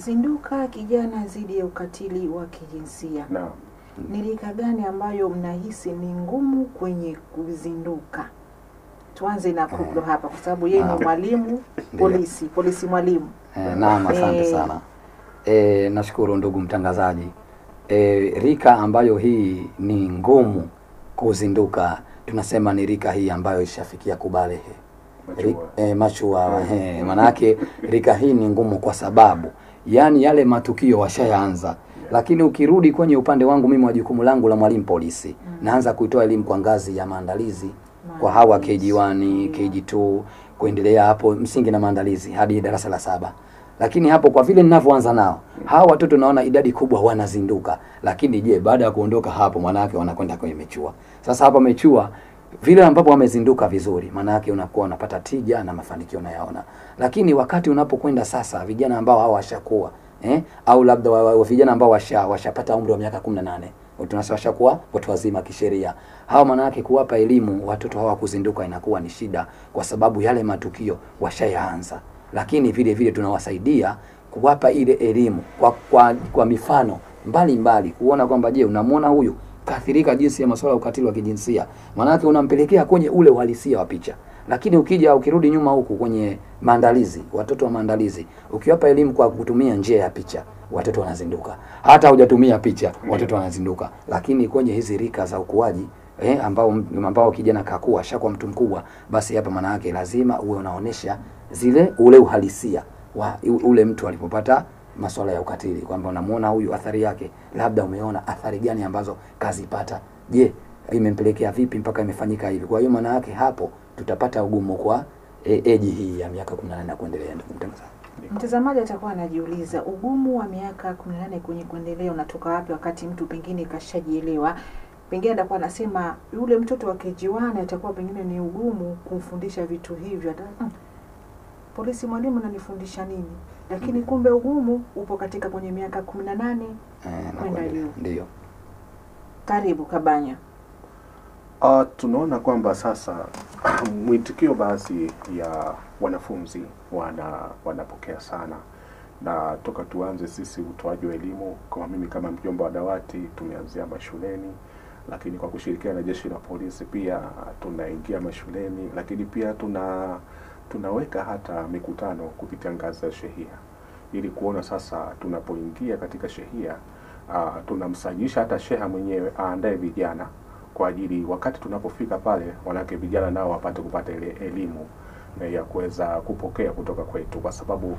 Zinduka kijana dhidi ya ukatili wa kijinsia. Naam. Ni rika gani ambayo mnahisi ni ngumu kwenye kuzinduka? Tuanze na Kuplo hapa kwa sababu yeye ni mwalimu polisi mwalimu. Naam, asante sana. Nashukuru ndugu mtangazaji. Rika ambayo hii ni ngumu kuzinduka, tunasema ni rika hii ambayo ishafikia kubalehe. Machua. Manake rika hii ni ngumu kwa sababu yani yale matukio washaanza. Lakini ukirudi kwenye upande wangu mimi wa jukumu langu la mwalimu polisi, naanza kuitoa elimu kwa ngazi ya maandalizi kwa hawa KG1, KG2 kuendelea hapo msingi na maandalizi hadi darasa la 7. Lakini hapo kwa vile ninavyoanza nao, hawa watoto naona idadi kubwa wanazinduka. Lakini je, baada ya kuondoka hapo manake wanakwenda kwenye mechua. Sasa hapa mechua vile ambapo wamezinduka vizuri, manake unakuwa unapata tija na mafanikio unayaona. Lakini wakati unapokwenda sasa vijana ambao hao washakuwa au labda vijana ambao washapata umri wa miaka 18, tunasema washakuwa watu wazima kisheria. Hao manake kuwapa elimu watoto hawa kuzinduka inakuwa ni shida kwa sababu yale matukio washayaanza. Lakini vile vile tunawasaidia kuwapa ile elimu kwa mifano mbali kuona kwamba je, unamwona huyu kaathirika jinsi ya masuala ya ukatili wa kijinsia, manake unampelekea kwenye ule uhalisia wa picha. Lakini ukirudi nyuma huku kwenye maandalizi, watoto wa maandalizi, ukiwapa elimu kwa kutumia njia ya picha, watoto wanazinduka. Hata hujatumia picha, watoto wanazinduka. Lakini kwenye hizi rika za ukuaji ambao kijana kakua shakuwa mtu mkubwa, basi hapa maana yake lazima uwe unaonesha ule uhalisia wa ule mtu alipopata masuala ya ukatili, kwamba unamuona huyu athari yake, labda umeona athari gani ambazo kazipata, je imempelekea vipi mpaka imefanyika hivi. Kwa hiyo maana yake hapo tutapata ugumu kwa eji hii ya miaka 18 na kuendelea. Ndugu mtangazaji, mtazamaji atakuwa anajiuliza ugumu wa miaka 18 kwenye kuendelea unatoka wapi, wakati mtu pengine kashajielewa. Pengine atakuwa anasema yule mtoto wa KG1 atakuwa pengine ni ugumu kumfundisha vitu hivyo. Polisi mwalimu ananifundisha nini? Lakini kumbe ugumu upo katika kwenye miaka 18 kwenda juu. Ndio. Karibu Kabanya. Tunaona kwamba sasa mwitikio basi ya wanafunzi wanapokea sana, na toka tuanze sisi utoaji wa elimu, kwa mimi kama mjomba wa dawati tumeanzia mashuleni, lakini kwa kushirikiana na jeshi la polisi pia tunaingia mashuleni, lakini pia tunaweka hata mikutano kupitia ngazi ya shehia, ili kuona sasa tunapoingia katika shehia tunamsajisha hata sheha mwenyewe aandae vijana kwa ajili wakati tunapofika pale wanake vijana nao wapate kupata ile elimu ya kuweza kupokea kutoka kwetu, kwa sababu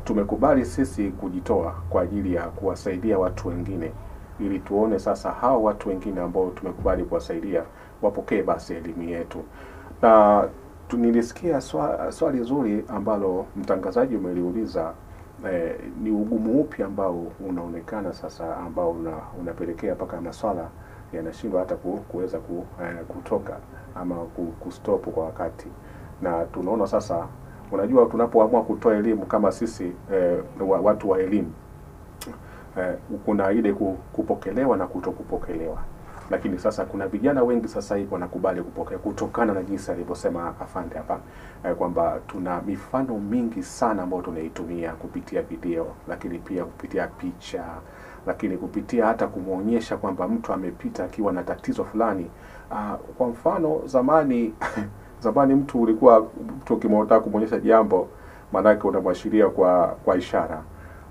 tumekubali sisi kujitoa kwa ajili ya kuwasaidia watu wengine, ili tuone sasa hao watu wengine ambao tumekubali kuwasaidia wapokee basi elimu yetu. Na nilisikia swali zuri ambalo mtangazaji umeliuliza, ni ugumu upi ambao unaonekana sasa ambao unapelekea mpaka maswala yanashindwa hata kuweza kutoka ama kustop kwa wakati. Na tunaona sasa, unajua tunapoamua kutoa elimu kama sisi watu wa elimu, kuna ile kupokelewa na kutokupokelewa. Lakini sasa kuna vijana wengi sasa hivi wanakubali kupokea kutokana na jinsi alivyosema afande hapa, kwamba tuna mifano mingi sana ambayo tunaitumia kupitia video, lakini pia kupitia picha, lakini kupitia hata kumuonyesha kwamba mtu amepita akiwa na tatizo fulani. Kwa mfano zamani mtu ulikuwa ukimtaka kumuonyesha jambo, maana yake unamwashiria kwa ishara.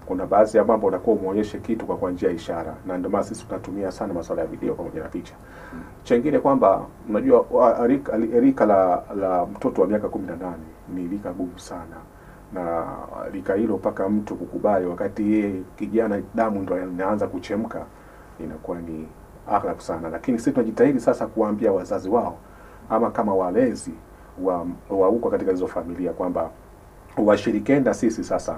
Kuna baadhi ya mambo unakuwa umuonyeshe kitu kwa njia ya ishara, na ndio maana sisi tunatumia sana masuala ya video pamoja na picha. Chengine kwamba unajua rika la mtoto wa miaka 18 ni rika gumu sana, na rika hilo mpaka mtu kukubali wakati yeye kijana damu ndio inaanza kuchemka inakuwa ni aghalabu sana. Lakini sisi tunajitahidi sasa kuwaambia wazazi wao ama kama walezi wa huko katika hizo familia kwamba washirikiane sisi sasa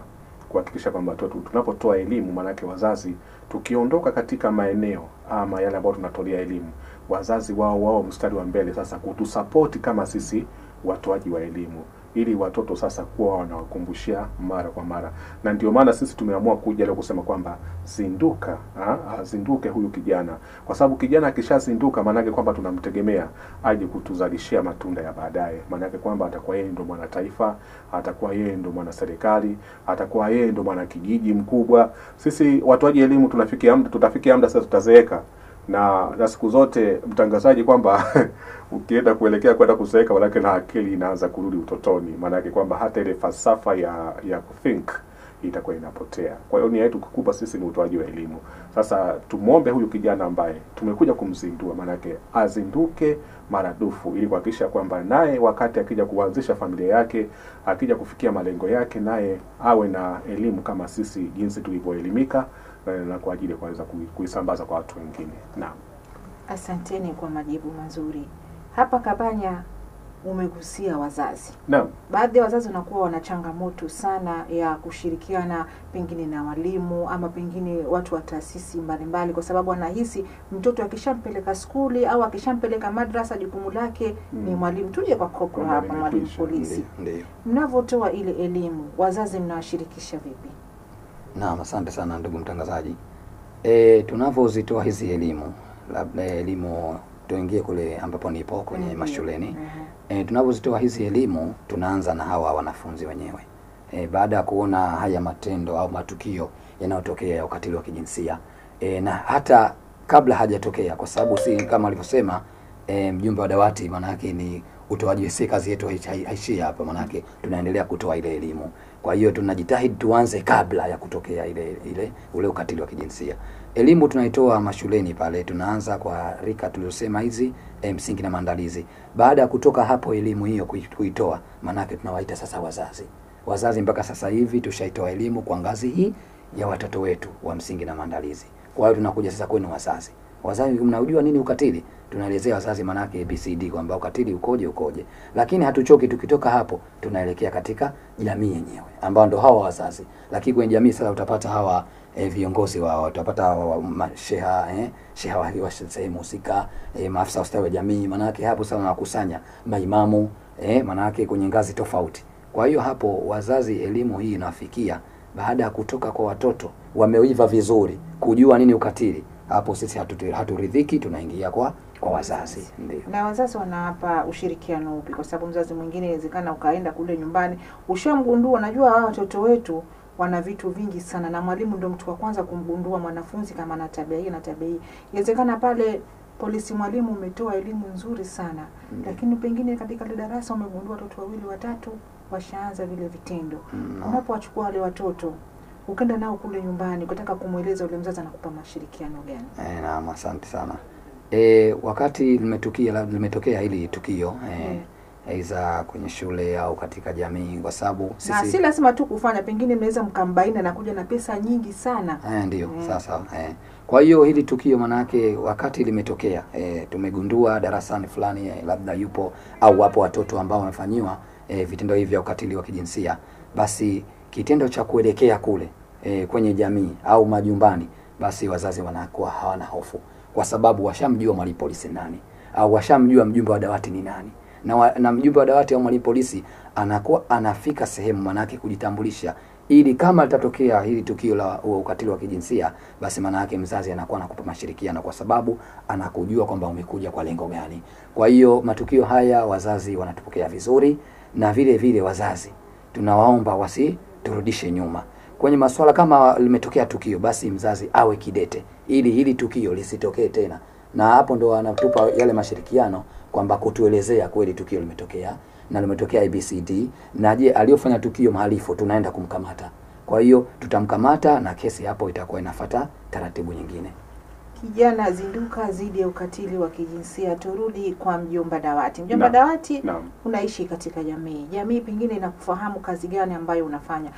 kuhakikisha kwamba watoto tunapotoa elimu, manake wazazi tukiondoka katika maeneo ama yale ambayo tunatolea elimu, wazazi wao mstari wa mbele sasa kutusapoti kama sisi watoaji wa elimu, ili watoto sasa kuwa wanawakumbushia mara kwa mara. Na ndio maana sisi tumeamua kuja leo kusema kwamba zinduka, zinduke huyu kijana, kwa sababu kijana akishazinduka maana yake kwamba tunamtegemea aje kutuzalishia matunda ya baadaye. Maana yake kwamba atakuwa yeye ndo mwana taifa, atakuwa yeye ndo mwana serikali, atakuwa yeye ndo mwana kijiji mkubwa. Sisi watoaji elimu tutafikia muda sasa tutazeeka, na siku zote mtangazaji kwamba ukienda kuelekea kwenda kuzeeka walake na akili inaanza kurudi utotoni. Maana yake kwamba hata ile falsafa ya kuthink itakuwa inapotea. Kwa hiyo nia yetu kubwa sisi ni utoaji wa elimu. Sasa tumuombe huyu kijana ambaye tumekuja kumzindua, maana yake azinduke maradufu, ili kuhakikisha kwamba naye wakati akija kuanzisha familia yake, akija kufikia malengo yake, naye awe na elimu kama sisi jinsi tulivyoelimika, na kwa ajili ya kuweza kuisambaza kwa watu wengine. Naam. Asanteni kwa majibu mazuri. Hapa Kabanya umegusia wazazi. Naam. Baadhi ya wazazi wanakuwa wana changamoto sana ya kushirikiana pengine na walimu ama pengine watu wa taasisi mbalimbali, kwa sababu anahisi mtoto akishampeleka skuli au akishampeleka madrasa jukumu lake ni mwalimu. Tuje kwa koko hapa, mwalimu polisi. Ndio. Mnavotoa ile elimu, wazazi mnawashirikisha vipi? Naam, asante sana ndugu mtangazaji. Tunavozitoa hizi elimu, labda elimu tuingie kule ambapo nipo kwenye mashuleni. Tunavozitoa hizi elimu tunaanza na hawa wanafunzi wenyewe. Baada ya kuona haya matendo au matukio yanayotokea ya ukatili wa kijinsia, na hata kabla hajatokea, kwa sababu si kama alivyosema mjumbe wa dawati, maana yake ni utoaji, si kazi yetu haishii hapa, maana yake tunaendelea kutoa ile elimu. Kwa hiyo tunajitahidi tuanze kabla ya kutokea ule ukatili wa kijinsia. Elimu tunaitoa mashuleni pale, tunaanza kwa rika tulizosema hizi msingi na maandalizi. Baada ya kutoka hapo elimu hiyo kuitoa, maana yake tunawaita sasa wazazi. Mpaka sasa hivi tushaitoa elimu kwa ngazi hii ya watoto wetu wa msingi na maandalizi. Kwa hiyo tunakuja sasa kwenu wazazi. Wazazi, mnaujua nini ukatili? Tunaelezea wazazi maana yake ABCD kwamba ukatili ukoje. Lakini hatuchoki, tukitoka hapo tunaelekea katika jamii yenyewe ambao ndo hawa wazazi. Lakini kwenye jamii sasa utapata hawa viongozi wao, utapata sheha wa sehemu husika, maafisa ustawi wa jamii. Maana yake hapo sana nakusanya maimamu, maana yake kwenye ngazi tofauti. Kwa hiyo hapo wazazi, elimu hii inawafikia baada ya kutoka kwa watoto wameiva vizuri kujua nini ukatili. Hapo sisi haturidhiki, tunaingia kwa wazazi. Ndio. Na wazazi wanawapa ushirikiano upi? Kwa sababu mzazi mwingine inawezekana ukaenda kule nyumbani ushamgundua, unajua hawa watoto wetu wana vitu vingi sana, na mwalimu ndio mtu wa kwanza kumgundua mwanafunzi kama ana tabia hii na tabia hii. Inawezekana pale polisi mwalimu umetoa elimu nzuri sana, lakini pengine katika ile darasa umegundua watoto wawili watatu washaanza vile vitendo. Unapowachukua wale watoto ukenda nao kule nyumbani kutaka kumueleza, ule mzazi anakupa mashirikiano gani? Naam, asante sana. Wakati limetokea hili tukio aidha kwenye shule au katika jamii, kwa sababu sisi si lazima tu kufanya, pengine mnaweza mkambaina na kuja na pesa nyingi sana. Ndio. Sasa kwa hiyo hili tukio manake wakati limetokea, tumegundua darasani fulani labda yupo au wapo watoto ambao wamefanyiwa vitendo hivi vya ukatili wa kijinsia, basi kitendo cha kuelekea kule kwenye jamii au majumbani, basi wazazi wanakuwa hawana hofu, kwa sababu washamjua mwalimu polisi nani, au washamjua mjumbe wa dawati ni nani, na mjumbe wa dawati au mwalimu polisi anakuwa anafika sehemu manake kujitambulisha, ili kama litatokea hili tukio la ukatili wa kijinsia, basi manake mzazi anakuwa anakupa mashirikiano, kwa sababu anakujua kwamba umekuja kwa lengo gani. Kwa hiyo matukio haya wazazi wanatupokea vizuri, na vile vile wazazi tunawaomba wasiturudishe nyuma kwenye masuala. Kama limetokea tukio, basi mzazi awe kidete ili hili tukio lisitokee tena, na hapo ndo anatupa yale mashirikiano kwamba kutuelezea kweli tukio limetokea na limetokea ABCD, na je aliyofanya tukio mhalifu tunaenda kumkamata. Kwa hiyo tutamkamata na kesi hapo itakuwa inafuata taratibu nyingine. Kijana zinduka dhidi ya ukatili wa kijinsia. Turudi kwa mjomba dawati. Mjomba dawati, unaishi katika jamii. Jamii pengine inakufahamu kazi gani ambayo unafanya.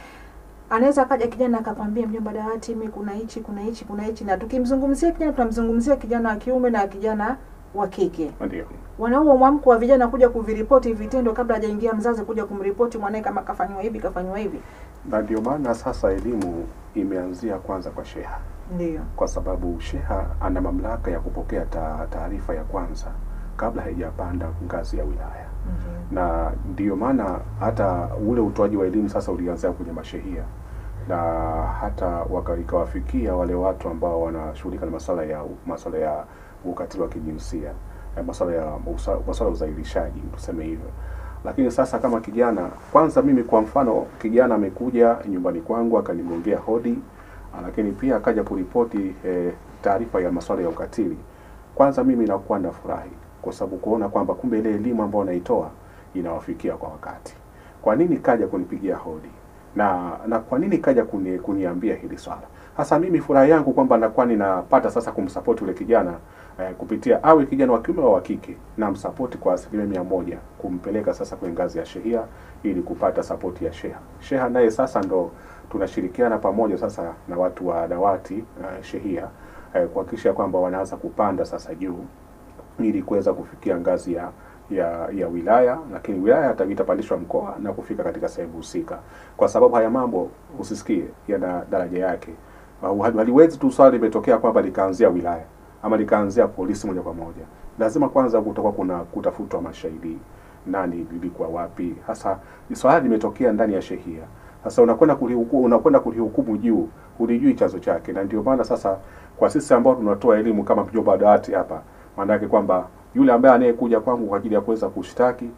Anaweza kaja kijana akakwambia, mjomba dawati, mimi kuna hichi, na tukimzungumzia kijana tunamzungumzia kijana wa kiume na kijana wa kike. Ndio. Wanauo mwamko wa vijana kuja kuviripoti vitendo kabla hajaingia mzazi kuja kumripoti mwanae kama kafanywa hivi. Na ndio maana sasa elimu imeanzia kwanza kwa sheha. Ndio. Kwa sababu sheha ana mamlaka ya kupokea taarifa ya kwanza kabla haijapanda ngazi ya wilaya. Na ndiyo maana hata ule utoaji wa elimu sasa ulianzia kwenye mashehia, na hata ikawafikia wale watu ambao wanashughulika na masuala ya ukatili wa kijinsia, masuala ya uzalilishaji, tuseme hivyo. Lakini sasa kama kijana, kwanza mimi kwa mfano, kijana amekuja nyumbani kwangu akanigongea hodi, lakini pia akaja kuripoti taarifa ya masuala ya ukatili. Kwanza mimi nakuwa nafurahi kwa sababu kuona kwamba kumbe ile elimu ambayo naitoa inawafikia kwa wakati. Kwa nini kaja kunipigia hodi? Na kwa nini kaja kuniambia hili swala? Hasa mimi furaha yangu kwamba nakuwa ninapata sasa kumsupport yule kijana kupitia awe kijana wa kiume au wa kike, na msupport kwa 100% kumpeleka sasa kwenye ngazi ya shehia ili kupata support ya sheha. Sheha naye sasa ndo tunashirikiana pamoja sasa na watu wa dawati shehia kuhakikisha kwamba wanaanza kupanda sasa juu ili kuweza kufikia ngazi ya wilaya, lakini wilaya itapandishwa mkoa na kufika katika sehemu husika, kwa sababu haya mambo usisikie yana daraja yake. Haliwezi tu swali limetokea kwamba likaanzia wilaya ama likaanzia polisi moja kwa moja. Lazima kwanza kutakuwa kuna kutafutwa mashahidi, nani lilikuwa wapi, hasa swali limetokea ndani ya shehia. Sasa unakwenda kulihukumu juu, hulijui chanzo chake. Na ndio maana sasa kwa sisi ambao tunatoa elimu kama mjomba dawati hapa, maana yake kwamba yule ambaye anayekuja kwangu kwa ajili ya kuweza kushtaki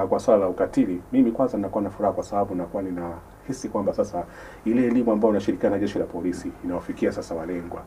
kwa swala la ukatili, mimi kwanza ninakuwa na furaha kwa sababu nakuwa ninahisi kwamba sasa ile elimu ambayo unashirikiana na jeshi la polisi inawafikia sasa walengwa.